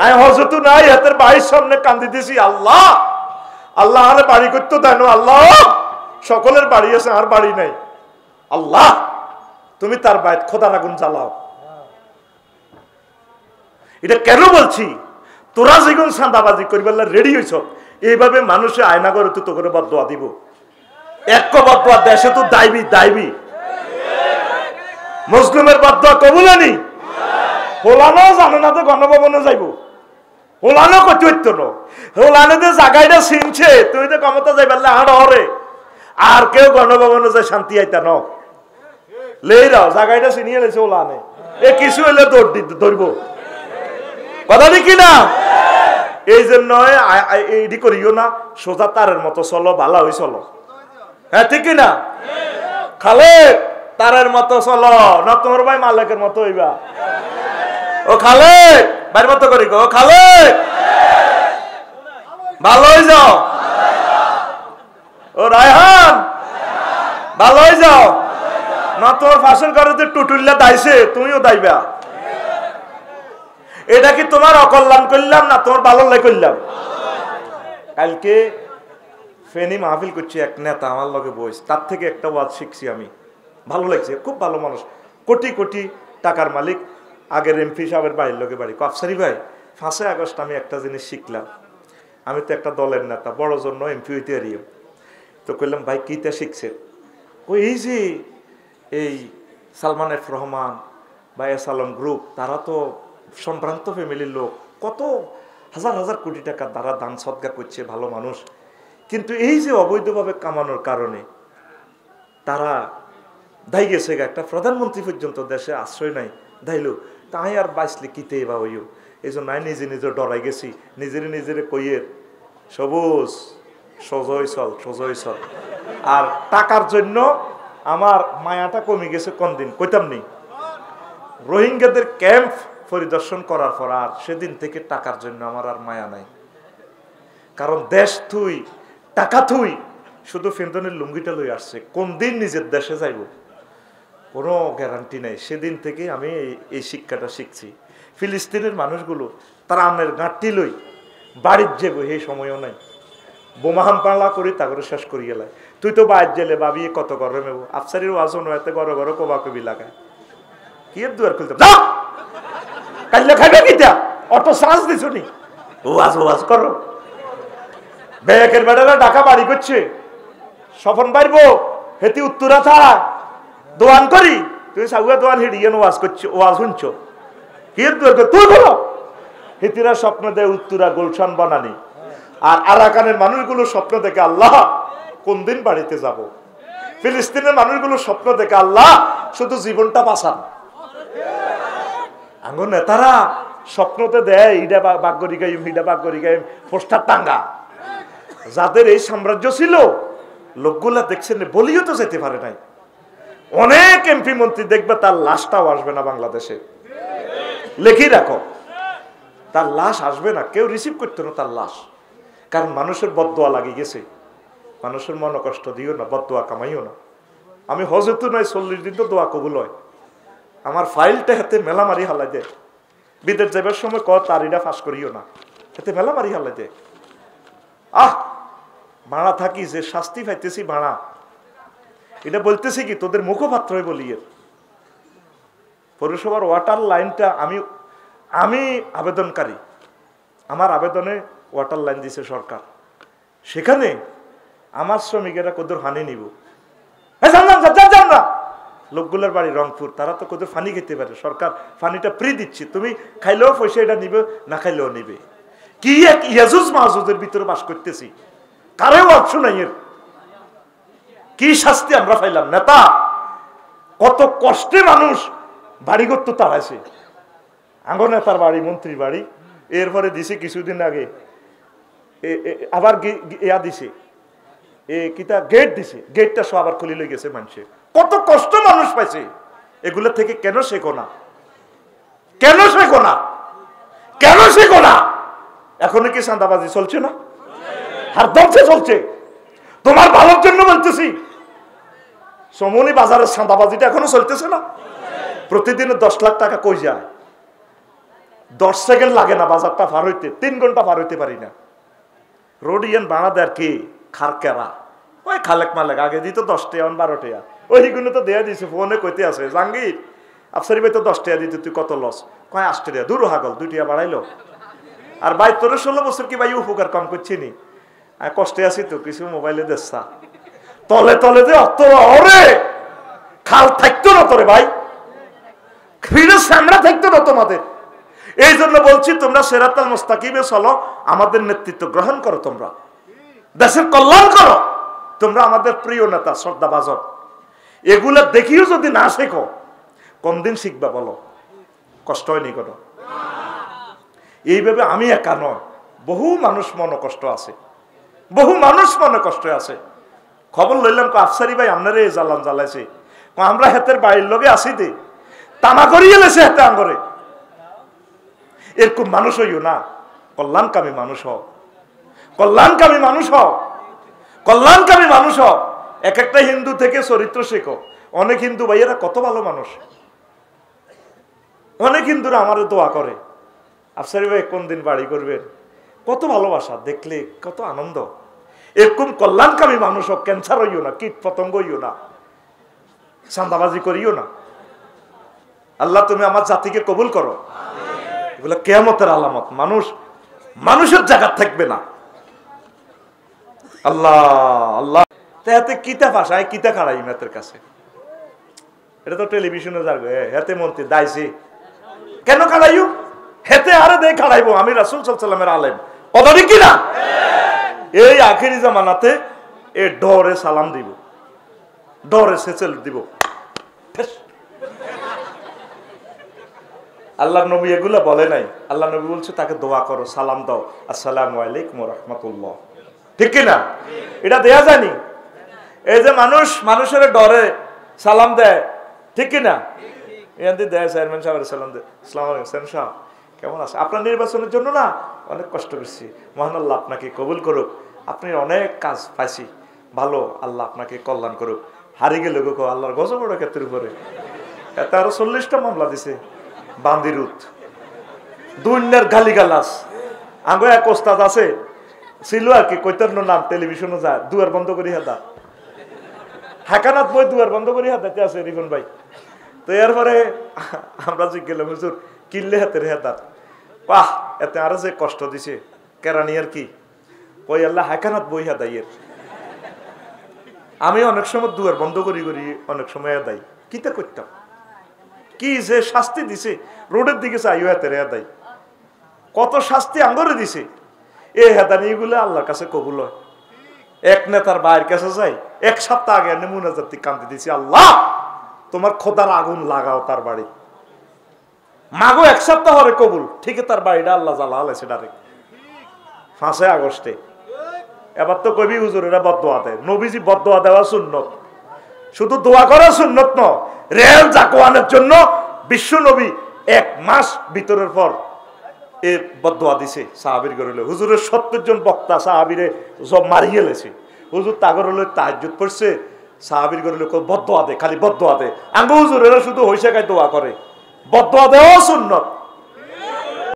আমি হজরত নাই হাতের বাড়ির সামনে কান্দিতেছি, আল্লাহ আল্লাহ আরে বাড়ি করতে দেন, আল্লাহ সকলের বাড়ি আছে আর বাড়ি নাই, আল্লাহ তুমি তার বাইত খোদার আগুন জ্বালাও। এটা কেন বলছি, তোরা যেগুন চাঁদাবাজি করিবার রেডি হইছ, এইভাবে মানুষে আয়না করে তো করে বদদোয়া দিব। এক বদদোয়া দেশে তো দাইবি দাইবি, মুসলিমের বদদোয়া কবুল আনি হোলানো জানে না তো গণভবনে যাইব, হোলানো করতে হইত না, হোলানো যে জায়গাটা চিনছে তুই তো ক্ষমতা যাইবার হাড় হরে, আর কেউ গণভবনে যায় শান্তি আইতা ন লেই রাও জায়গাটা চিনিয়ে লেছে ওলানে, এ কিছু হইলে ধরবো, কথা দেখি না। এই জন্য এইটি করিও না, সোজা তারের মতো চলো, ভালো হই চলো, হ্যাঁ ঠিক না খালে তারের মতো চলো, না তোমার ভাই মালিকের মতো হইবা। ও খালে ভাইয়ের মতো করি গো, খালে ভালো হয়ে যাও, ও রায়হান ভালো হয়ে যাও, না তোর ফাঁসের ঘরে যে টুটুল্লা দাইছে তুমিও দাইবা। এটা কি তোমার অকল্যাণ করলাম না তোমার ভালো লাই করলাম? কালকে ফেনী মাহফিল করছি, এক নেতা আমার লগে বইস, তার থেকে একটা ওয়াজ শিখছি আমি, ভালো লাগছে, খুব ভালো মানুষ, কোটি কোটি টাকার মালিক, আগের এমপি সাহেবের বাড়ির লোকে বাড়ি। আফসারি ভাই 5 আগস্ট আমি একটা জিনিস শিখলাম, আমি তো একটা দলের নেতা, বড় জন্য এমপি হইতে হারিয়ে, তো কইলাম ভাই কিটা শিখছে? ওই এই যে এই সালমান এফ রহমান বা এস আলম গ্রুপ, তারা তো সম্ভ্রান্ত ফ্যামিলির লোক, কত হাজার হাজার কোটি টাকা তারা দান সদকা করছে, ভালো মানুষ, কিন্তু এই যে অবৈধভাবে কামানোর কারণে তারা দায়ী গেছে, একটা প্রধানমন্ত্রী পর্যন্ত দেশে আশ্রয় নাই দাইলো, তাই আর বাঁচলে কিতে বা হইও, এই জন্য আমি নিজে নিজে ডরাই গেছি, নিজের কইয়ের সবুজ সজয় চল সজয় চল। আর টাকার জন্য আমার মায়াটা কমে গেছে কোন দিন কইতাম নি, রোহিঙ্গাদের ক্যাম্প পরিদর্শন করার পর আর সেদিন থেকে টাকার জন্য আমার আর মায়া নাই, কারণ দেশ থুই টাকা থুই শুধু ফেন্দনের লুঙ্গিটা লই আসছে, কোন দিন নিজের দেশে যাইব কোনো গ্যারান্টি নাই। সেদিন থেকে আমি এই শিক্ষাটা শিখছি। ফিলিস্তিনের মানুষগুলো তারা আমের গাঁটটি লই বাড়ির যাবো এই সময়ও নাই, বোমা হামপালা করি তা করে শেষ করি গেলাই, তুই তো বাইর জেলে ভাবি কত গরমে নেবো, আফসারির ওয়াজও নয়, এতে গড়ে গড়ে কোবা কবি লাগায়, কি এর দুয়ার খুলতে কাল্লে খাইবে কিটা, অটো সাজ দিছ নি ওয়াজ ওয়াজ করো, বেকের বেড়ারা ঢাকা বাড়ি করছে, স্বপন পারবো হেতি উত্তরা থাক দোয়ান করি, তুমি সাগুয়া দোয়ান হিড়িয়ে ওয়াজ করছো, ওয়াজ শুনছো, কি এর দুয়ার তুই বলো, হেতিরা স্বপ্ন দেয় উত্তরা গুলশান বানানি, আর আরাকানের মানুষগুলো স্বপ্ন দেখে আল্লাহ কোন দিন বাড়িতে যাব, ফিলিস্তিনের মানুষগুলো স্বপ্ন দেখে আল্লাহ শুধু জীবনটা বাঁচান, আঙ্গো নেতারা স্বপ্নতে দেয় ইডা বাগ্যরি গাইম হিডা বাগ্যরি গাইম পোস্টার টাঙ্গা, যাদের এই সাম্রাজ্য ছিল লোকগুলা দেখছেন বলিও তো যেতে পারে নাই, অনেক এমপি মন্ত্রী দেখবে তার লাশটাও আসবে না বাংলাদেশে, লেখি রাখো তার লাশ আসবে না, কেউ রিসিভ করতো না তার লাশ, কারণ মানুষের বদদোয়া লাগিয়ে গেছে, মানুষের মন কষ্ট দিও না, বদদোয়া কামাইও না। আমি হজরত নয় 40 দিন তো দোয়া কবুল হয়, আমার ফাইলটা হাতে মেলা মারি হালাই দেয়, বিদেশ যাবার সময় তারিটা ফাঁস করিও না, হাতে মেলা মারি হালাই দেয়, ভাড়া থাকি যে শাস্তি পাইতেছি ভাড়া, এটা বলতেছি কি তোদের মুখপাত্র বলি, এর পৌরসভার ওয়াটার লাইনটা আমি আবেদনকারী, আমার আবেদনে ওয়াটার লাইন দিছে সরকার, সেখানে আমার শ্রমিকেরা কদর হানি নিব, না লোকগুলোর বাড়ি রংপুর, তারা তো কদর ফানি খেতে পারে, সরকার ফানিটা ফ্রি দিচ্ছে, তুমি খাইলেও পয়সা এটা নিবে, না খাইলেও নিবে, কি এক ইয়াজুজ মাহুজের ভিতরে বাস করতেছি, কারেও অপশন নাই, এর কি শাস্তি আমরা পাইলাম, নেতা কত কষ্টে মানুষ বাড়ি করতো তাড়াইছে, আঙ্গ নেতার বাড়ি মন্ত্রীর বাড়ি, এরপরে দিছে কিছুদিন আগে আবার ইয়া দিছে কিতা গেট দিছে, গেটটা সব আবার খুলে লই গেছে, মানুষের কত কষ্ট মানুষ পাইছে, এগুলো থেকে কেন শেখো না, কেন শেখো না, কেন শেখো না? এখনো কি চাঁদাবাজি চলছে না? হারদমসে চলছে, তোমার ভালোর জন্য বলতেছি, সমনি বাজারের চাঁদাবাজিটা এখনো চলতেছে না, প্রতিদিন 10 লাখ টাকা কই যায়, 10 সেকেন্ড লাগে না বাজারটা পার হইতে, 3 ঘন্টা পার হইতে পারি না। রোড ইয়ান বানা দেয় কি খারকেরা, ওই খালেক মালেক আগে দিত 10 টাকা 12 টাকা, ওইগুলো তো দেয়া দিছে। ফোনে কইতে আছে জাহাঙ্গীর আফসারি ভাই তো 10 টাকা দিত, তুই কত লস? কয় 8 টাকা। দূর হাগল 2 টাকা বাড়াইলো। আর ভাই তোর 16 বছর কি ভাই উপকার কম করছি নি? কষ্টে আছি তো, কিছু মোবাইলে দেখছা তলে তলে যে অত অরে খাল থাকতো না তোরে ভাই, ফিরে সামরা থাকতো না তোমাদের। এই জন্য বলছি তোমরা সিরাতাল মুস্তাকিমে চলো, আমাদের নেতৃত্ব গ্রহণ করো, তোমরা দেশের কল্যাণ করো, তোমরা আমাদের প্রিয় নেতা শ্রদ্ধাভাজন। এগুলা দেখিও যদি না শেখো কোন দিন শিখবা বলো? কষ্ট হয়নি কোনো? এইভাবে আমি একা নয়, বহু মানুষ মনে কষ্ট আছে, বহু মানুষ মনে কষ্ট আছে। খবর লইলাম আফসারি ভাই আপনারা এই জ্বালান জ্বালাইছে, আমরা হেতের বাড়ির লগে আসি দে তামা করিয়ে লেছে হেতে আঙ্গরে। এরকম মানুষ হইও না, কল্যাণকামী মানুষ হও, কল্যাণকামী মানুষ হও, কল্যাণকামী মানুষ হও। এক একটা হিন্দু থেকে চরিত্র শেখো। অনেক হিন্দু ভাইয়েরা কত ভালো মানুষ, অনেক হিন্দুরা আমারও দোয়া করে আফসারি ভাই কোন দিন বাড়ি করবেন, কত ভালোবাসা, দেখলে কত আনন্দ। এরকম কল্যাণকামী মানুষ হোক, ক্যান্সার হইও না, কীট পতঙ্গ হইও না, চাঁদাবাজি করিও না। আল্লাহ তুমি আমার জাতিকে কবুল করো। এগুলো কিয়ামতের আলামত, মানুষ মানুষের জায়গা থাকবে না। আল্লাহ আল্লাহ হাতে কিতা ভাষায় কিতা খাড়াই মেতের কাছে, এটা তো টেলিভিশনে যাবে হেতে মন্ত্রী দাইছি কেন খাড়াইও হেতে আরে দেয় খাড়াইবো। আমি রাসূল সাল্লাল্লাহু আলাইহি ওয়াসাল্লামের আলেম, কথা ঠিক কিনা? এই আখেরি জামানাতে এ ডরে সালাম দিব, ডরে সেচেল দিব। আল্লাহ নবী এগুলা বলে নাই, আল্লাহ নবী বলছে তাকে দোয়া করো, সালাম দাও, আসসালামু আলাইকুম ওয়া রাহমাতুল্লাহ, ঠিক কিনা? এটা দেয়া যায়নি। এই যে মানুষ মানুষের ডরে সালাম দেয়, ঠিক কিনা? এখান দেয় চেয়ারম্যান সাহেবের সালাম দেয়, আসসালামু আলাইকুম চেয়ারম্যান সাহেব কেমন আছে? আপনার নির্বাচনের জন্য না অনেক কষ্ট করছি, মহান আল্লাহ আপনাকে কবুল করুক, আপনি অনেক কাজ পাইছি, ভালো, আল্লাহ আপনাকে কল্যাণ করুক। হারি গেল গো আল্লাহর গজব ওটা ক্ষেত্রের উপরে, এতে আরো 40টা মামলা দিছে বান্দিরুত, দুনিয়ার গালিগালাজ। আগে এক ওস্তাদ আছে ছিল আর কি, কৈতার নাম, টেলিভিশনে যায়, দুয়ার বন্ধ করি হাদা, হাকানাত বই দুয়ার বন্ধ করি হাদাতে আছে রিফন ভাই। তো এরপরে আমরা জিজ্ঞেলাম হুজুর কিনলে হাতের হেদাত, পাহ এতে আরো যে কষ্ট দিছে কেরানি আর কি, ওই আল্লাহ হাকানাত বই হাদাইয়ের। আমি অনেক সময় দুয়ার বন্ধ করি করি, অনেক সময় হেদাই, কিতা করতাম, কি যে শাস্তি দিছে, রোডের দিকে চাইও হাতের হেদাই, কত শাস্তি আঙ্গরে দিছে। এই হেদানি গুলো আল্লাহর কাছে কবুল হয়। এক নেতার ভাইয়ের কাছে যাই, 1 সপ্তাহ আগে মুনাজাতি কান্দি দিছি, আল্লাহ তোমার খোদার আগুন লাগাও তার বাড়ি, মাগো 1 সপ্তাহ হরে কবুল, ঠিক তার বাড়িটা আল্লাহ জ্বালা আলাইছে ডাইরেক্ট 5 আগস্টে। এবার তো কবি হুজুরেরা বদদোয়া দেয়, নবীজি বদদোয়া দেওয়া সুন্নত, শুধু দোয়া করা সুন্নত ন, রেল জাকওয়ানের জন্য বিশ্ব নবী 1 মাস ভিতরের পর এ বদদোয়া দিছে সাহাবীর ঘরে। হুজুরের 70 জন বক্তা সাহাবীরে সব মারিয়ে লেছে, হুজুর তাগর হলে তাহাজ্জুদ পড়ছে, সাহাবীর ঘরে লোক বদদোয়া দে, খালি বদদোয়া দে। আঙ্গো হুজুরেরা শুধু হইসা খায় দোয়া করে, বদদোয়া দেওয়া সুন্নত।